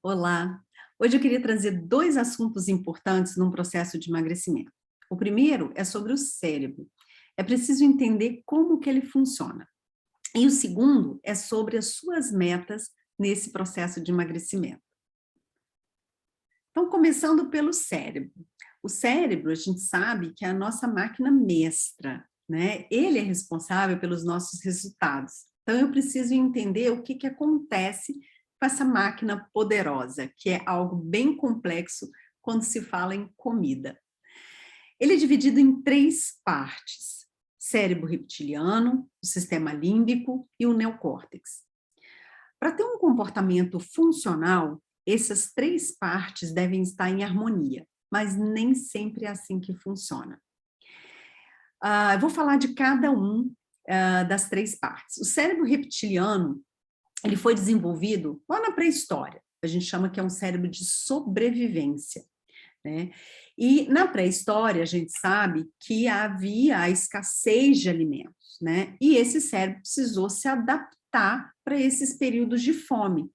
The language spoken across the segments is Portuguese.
Olá! Hoje eu queria trazer dois assuntos importantes num processo de emagrecimento. O primeiro é sobre o cérebro. É preciso entender como que ele funciona. E o segundo é sobre as suas metas nesse processo de emagrecimento. Então, começando pelo cérebro. O cérebro, a gente sabe que é a nossa máquina mestra, né? Ele é responsável pelos nossos resultados. Então, eu preciso entender o que que acontece com essa máquina poderosa, que é algo bem complexo quando se fala em comida. Ele é dividido em três partes: cérebro reptiliano, o sistema límbico e o neocórtex. Para ter um comportamento funcional, essas três partes devem estar em harmonia, mas nem sempre é assim que funciona. Eu vou falar de cada um das três partes. O cérebro reptiliano, ele foi desenvolvido lá na pré-história. A gente chama que é um cérebro de sobrevivência, né? E na pré-história, a gente sabe que havia a escassez de alimentos, né? E esse cérebro precisou se adaptar para esses períodos de fome.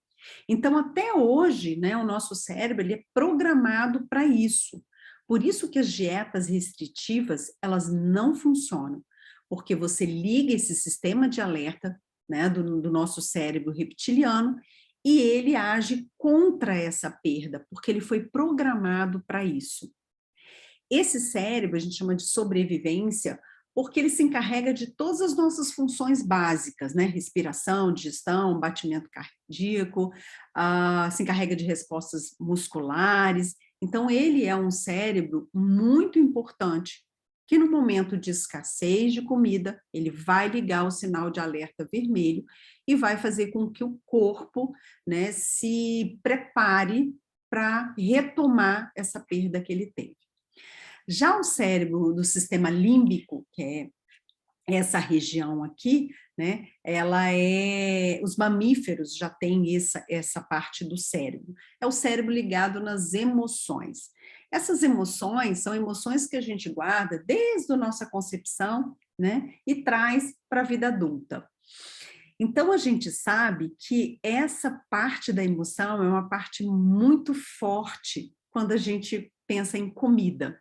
Então, até hoje, né, o nosso cérebro ele é programado para isso. Por isso que as dietas restritivas, elas não funcionam, porque você liga esse sistema de alerta, né, do nosso cérebro reptiliano, e ele age contra essa perda, porque ele foi programado para isso. Esse cérebro a gente chama de sobrevivência, porque ele se encarrega de todas as nossas funções básicas, né? Respiração, digestão, batimento cardíaco, se encarrega de respostas musculares. Então, ele é um cérebro muito importante, que no momento de escassez de comida, ele vai ligar o sinal de alerta vermelho e vai fazer com que o corpo, né, se prepare para retomar essa perda que ele teve. Já o cérebro do sistema límbico, que é essa região aqui, né, ela é, os mamíferos já têm essa parte do cérebro, é o cérebro ligado nas emoções. Essas emoções são emoções que a gente guarda desde a nossa concepção, né, e traz para a vida adulta. Então, a gente sabe que essa parte da emoção é uma parte muito forte quando a gente pensa em comida.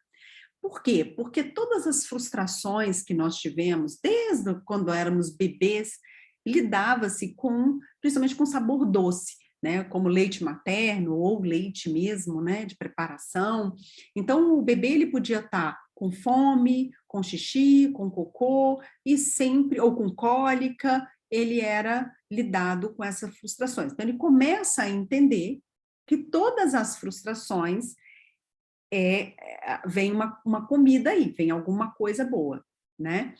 Por quê? Porque todas as frustrações que nós tivemos, desde quando éramos bebês, lidava-se com, principalmente com sabor doce, né? Como leite materno ou leite mesmo, né? De preparação. Então, o bebê ele podia estar com fome, com xixi, com cocô e sempre, ou com cólica, ele era lidado com essas frustrações. Então, ele começa a entender que todas as frustrações vem uma comida aí, vem alguma coisa boa, né?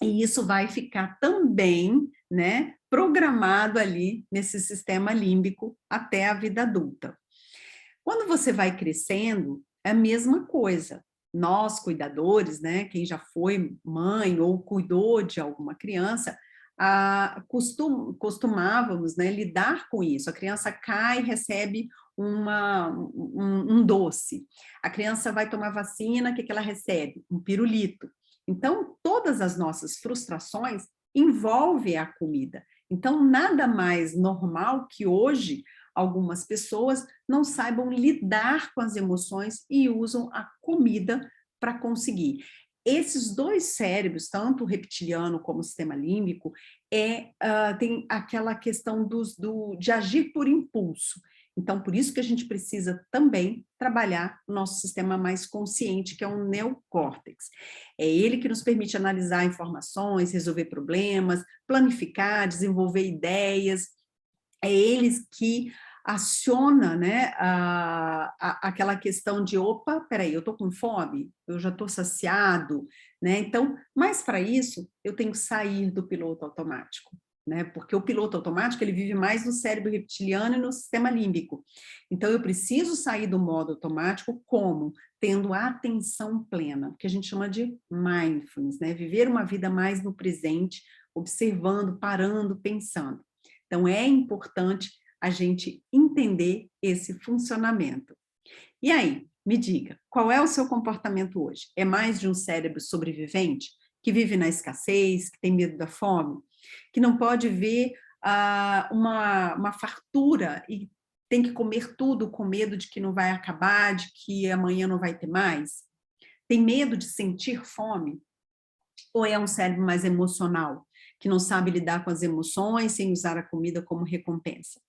E isso vai ficar também, né, programado ali nesse sistema límbico até a vida adulta. Quando você vai crescendo, é a mesma coisa. Nós, cuidadores, né, quem já foi mãe ou cuidou de alguma criança, costumávamos, né, lidar com isso. A criança cai e recebe um doce. A criança vai tomar vacina, o que ela recebe? Um pirulito. Então, todas as nossas frustrações envolvem a comida. Então, nada mais normal que hoje algumas pessoas não saibam lidar com as emoções e usam a comida para conseguir. Esses dois cérebros, tanto o reptiliano como o sistema límbico, tem aquela questão de agir por impulso. Então, por isso que a gente precisa também trabalhar o nosso sistema mais consciente, que é o neocórtex. É ele que nos permite analisar informações, resolver problemas, planificar, desenvolver ideias. É eles que aciona, né, aquela questão de, opa, peraí, eu estou com fome, eu já estou saciado, né, então, mas para isso, eu tenho que sair do piloto automático, né, porque o piloto automático, ele vive mais no cérebro reptiliano e no sistema límbico, então eu preciso sair do modo automático como? Tendo atenção plena, que a gente chama de mindfulness, né, viver uma vida mais no presente, observando, parando, pensando. Então, é importante a gente entender esse funcionamento. E aí, me diga, qual é o seu comportamento hoje? É mais de um cérebro sobrevivente, que vive na escassez, que tem medo da fome, que não pode ver uma fartura e tem que comer tudo com medo de que não vai acabar, de que amanhã não vai ter mais? Tem medo de sentir fome? Ou é um cérebro mais emocional, que não sabe lidar com as emoções sem usar a comida como recompensa?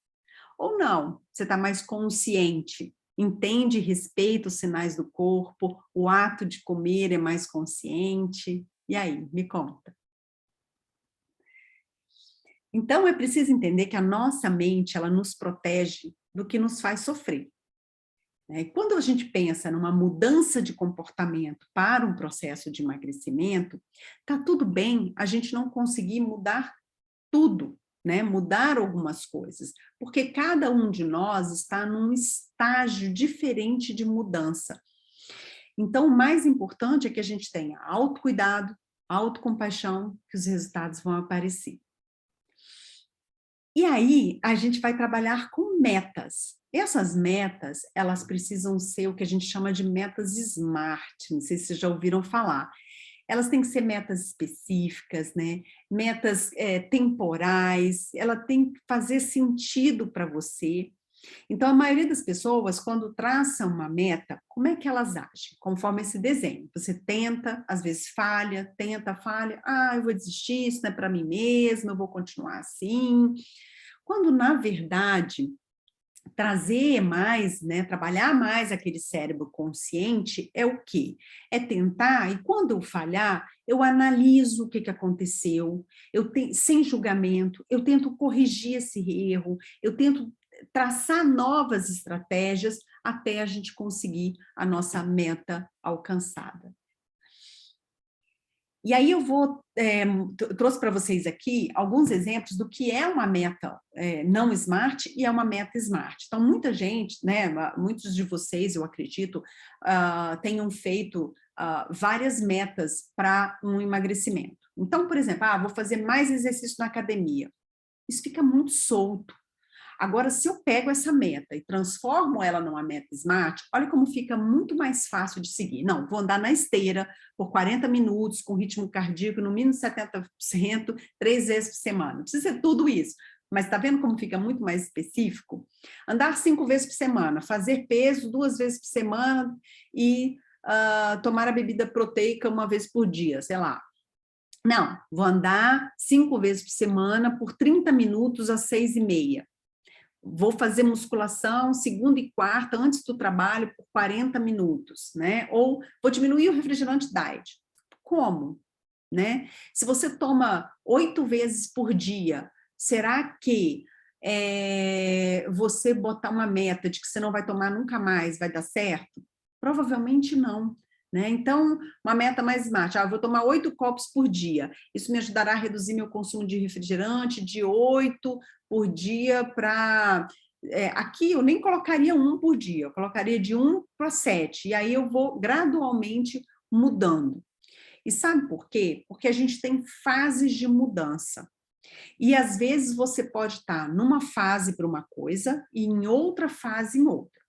Ou não, você está mais consciente, entende e respeita os sinais do corpo, o ato de comer é mais consciente. E aí, me conta. Então, é preciso entender que a nossa mente, ela nos protege do que nos faz sofrer. E quando a gente pensa numa mudança de comportamento para um processo de emagrecimento, tá tudo bem a gente não conseguir mudar tudo, né? Mudar algumas coisas, porque cada um de nós está num estágio diferente de mudança. Então, o mais importante é que a gente tenha autocuidado, autocompaixão, que os resultados vão aparecer. E aí, a gente vai trabalhar com metas. Essas metas, elas precisam ser o que a gente chama de metas SMART, não sei se vocês já ouviram falar. Elas têm que ser metas específicas, né? Metas temporais, ela tem que fazer sentido para você. Então, a maioria das pessoas, quando traçam uma meta, como é que elas agem? Conforme esse desenho. Você tenta, às vezes falha, tenta, falha. Ah, eu vou desistir, isso não é para mim mesma, eu vou continuar assim. Quando, na verdade, trazer mais, né, trabalhar mais aquele cérebro consciente é o quê? É tentar, e quando eu falhar, eu analiso o que aconteceu, sem julgamento, eu tento corrigir esse erro, eu tento traçar novas estratégias até a gente conseguir a nossa meta alcançada. E aí eu trouxe para vocês aqui alguns exemplos do que é uma meta não smart e é uma meta smart. Então, muita gente, né, muitos de vocês, eu acredito, tenham feito várias metas para um emagrecimento. Então, por exemplo, vou fazer mais exercício na academia. Isso fica muito solto. Agora, se eu pego essa meta e transformo ela numa meta SMART, olha como fica muito mais fácil de seguir. Não, vou andar na esteira por 40 minutos, com ritmo cardíaco no mínimo 70%, 3 vezes por semana. Não precisa ser tudo isso, mas está vendo como fica muito mais específico? Andar 5 vezes por semana, fazer peso 2 vezes por semana e tomar a bebida proteica 1 vez por dia, sei lá. Não, vou andar 5 vezes por semana por 30 minutos às 6h30. Vou fazer musculação segunda e quarta, antes do trabalho, por 40 minutos, né? Ou vou diminuir o refrigerante diet. Como? Né? Se você toma 8 vezes por dia, será que você botar uma meta de que você não vai tomar nunca mais vai dar certo? Provavelmente não. Né? Então, uma meta mais smart, eu vou tomar 8 copos por dia, isso me ajudará a reduzir meu consumo de refrigerante de 8 por dia para... aqui eu nem colocaria 1 por dia, eu colocaria de 1 para 7, e aí eu vou gradualmente mudando. E sabe por quê? Porque a gente tem fases de mudança. E às vezes você pode estar numa fase para uma coisa e em outra fase em outra.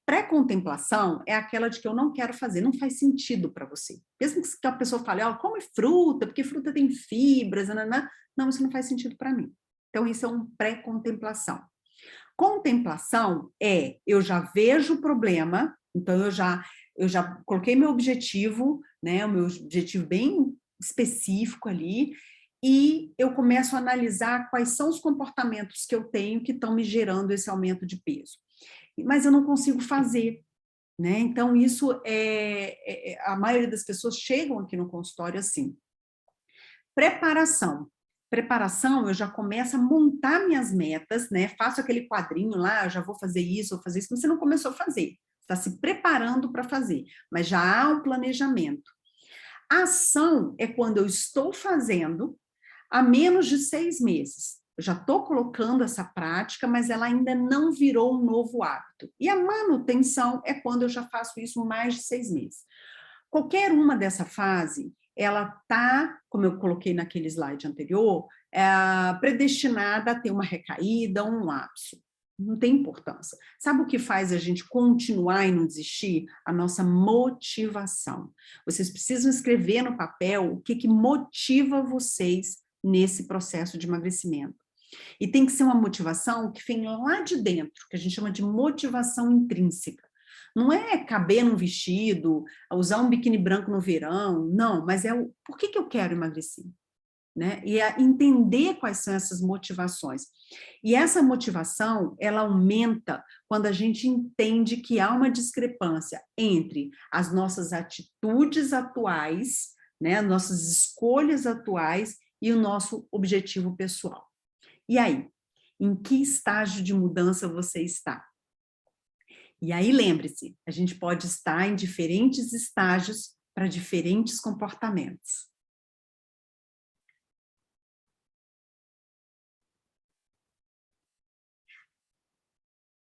Pré-contemplação é aquela de que eu não quero fazer, não faz sentido para você. Mesmo que a pessoa fale, come fruta, porque fruta tem fibras, não, isso não faz sentido para mim. Então, isso é um pré-contemplação. Contemplação eu já vejo o problema, então eu já coloquei meu objetivo, né, o meu objetivo bem específico ali, e eu começo a analisar quais são os comportamentos que eu tenho que estão me gerando esse aumento de peso. Mas eu não consigo fazer, né? Então, isso a maioria das pessoas chegam aqui no consultório assim. Preparação. Preparação, eu já começo a montar minhas metas, né? Faço aquele quadrinho lá, eu já vou fazer isso, vou fazer isso, mas você não começou a fazer. Está se preparando para fazer, mas já há um planejamento. A ação é quando eu estou fazendo há menos de 6 meses. Eu já estou colocando essa prática, mas ela ainda não virou um novo hábito. E a manutenção é quando eu já faço isso mais de 6 meses. Qualquer uma dessa fase, ela está, como eu coloquei naquele slide anterior, predestinada a ter uma recaída, um lapso. Não tem importância. Sabe o que faz a gente continuar e não desistir? A nossa motivação. Vocês precisam escrever no papel o que motiva vocês nesse processo de emagrecimento. E tem que ser uma motivação que vem lá de dentro, que a gente chama de motivação intrínseca. Não é caber num vestido, usar um biquíni branco no verão, não, mas é o por que eu quero emagrecer? Né? E entender quais são essas motivações. E essa motivação, ela aumenta quando a gente entende que há uma discrepância entre as nossas atitudes atuais, né, nossas escolhas atuais e o nosso objetivo pessoal. E aí, em que estágio de mudança você está? E aí, lembre-se, a gente pode estar em diferentes estágios para diferentes comportamentos.